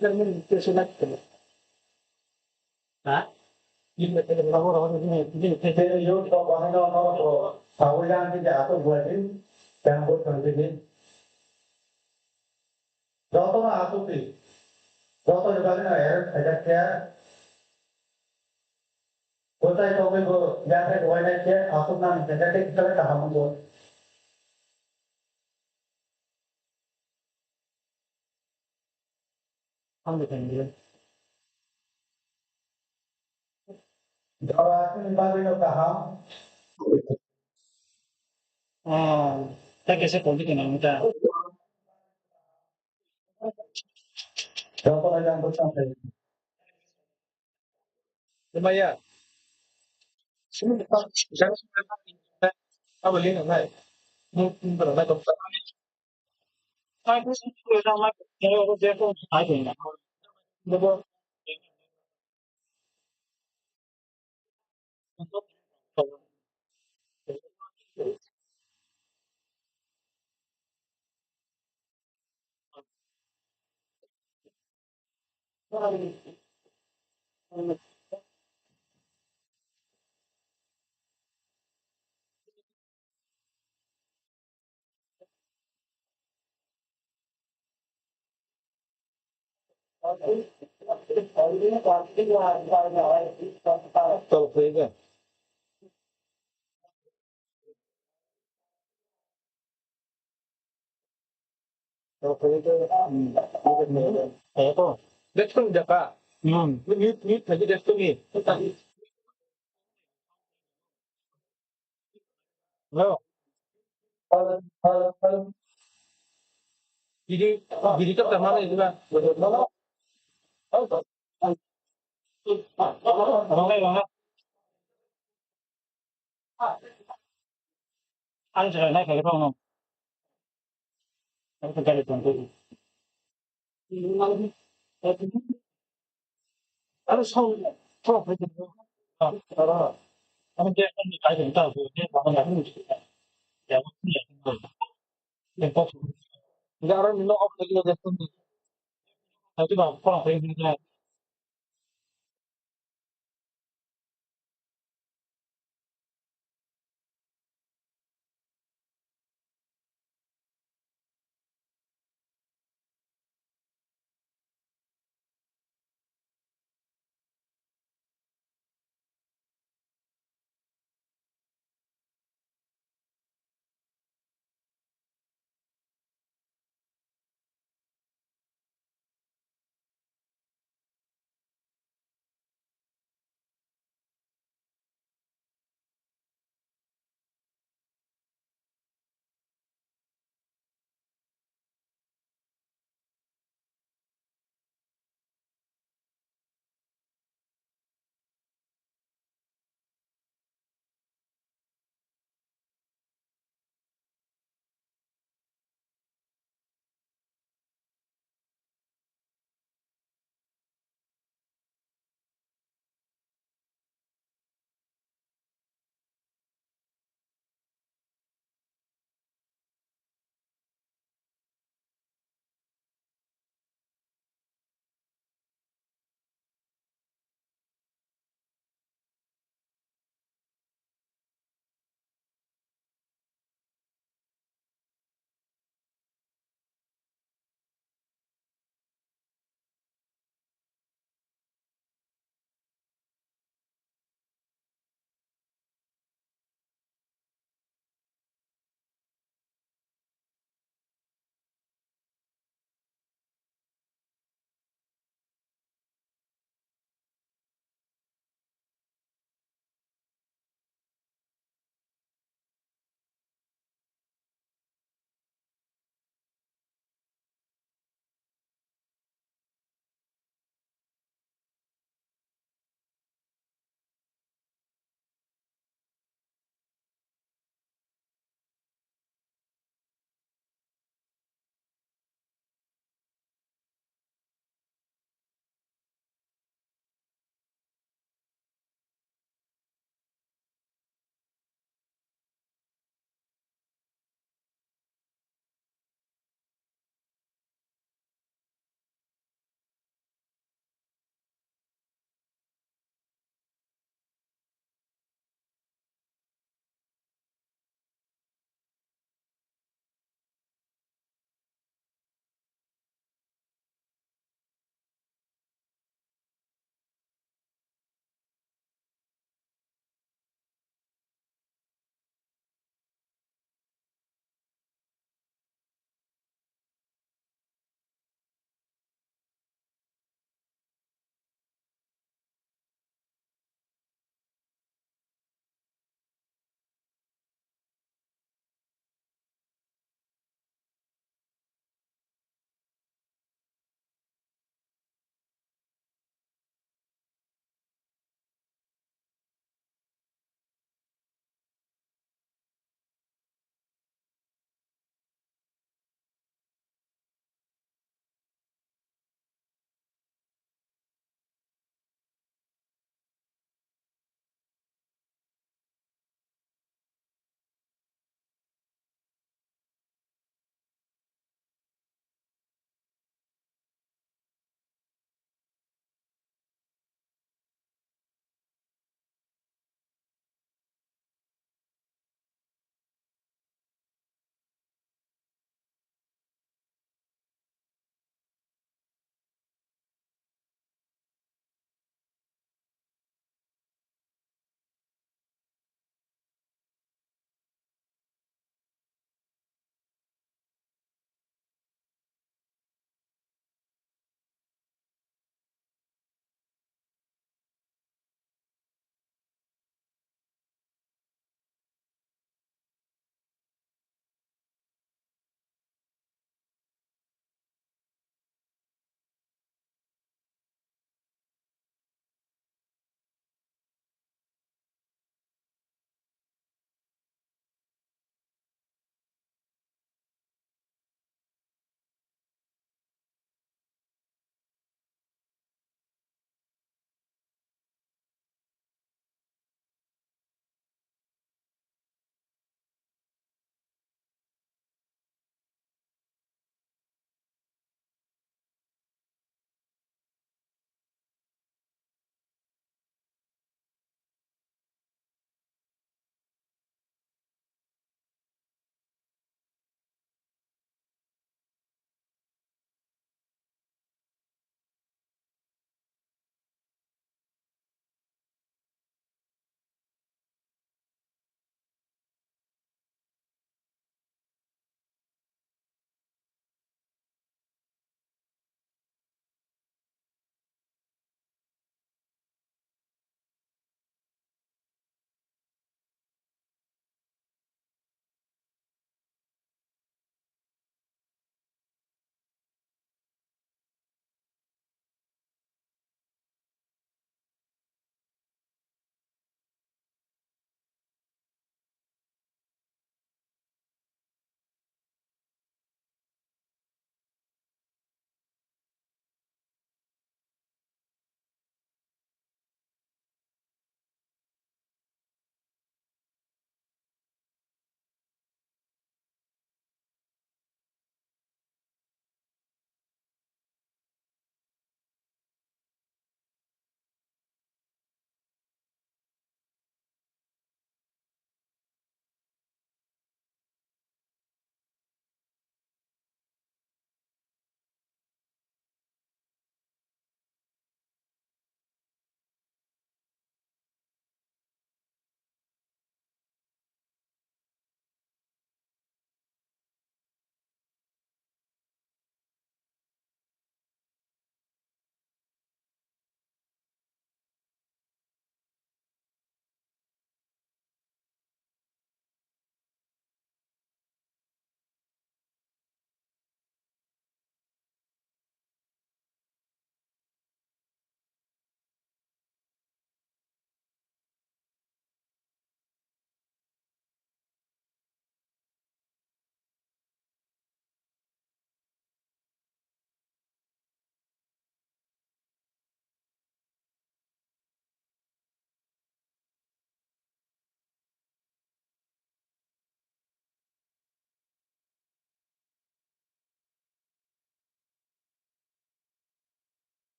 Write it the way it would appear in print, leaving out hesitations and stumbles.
Jangan tersunat kan? Hah? Ini betul orang ini Jadi yo to bahana no sahulan ti jato buatin dan buat kantin. Joto na atu ti. Joto juga na ada kya. Kota itu ko jaga dua na kya atu na jaga ke kita kaham ko. Ang betul. Jawa itu nimba no kaham. Tak कैसे call करना होता है Joto na yang buat sampai. lumayan saya apa lagi nggak mungkin berapa dokter aku sih sama kalau aku dia pun ada nggak betul untuk kalau kerja itu that's from Jakarta ini tadi that's to me no jadi jadi itu kemana itu kan orang anh sẽ nói cái không anh phải cái tuần anh sau sau phải cái đó anh cái anh cáiถึง到คือเนี่ยเราอยากรู้อยากเนี่ยเป็นพวก Enggak orang minum off lagi ada sendiri. Tapi bang, kurang pengen juga.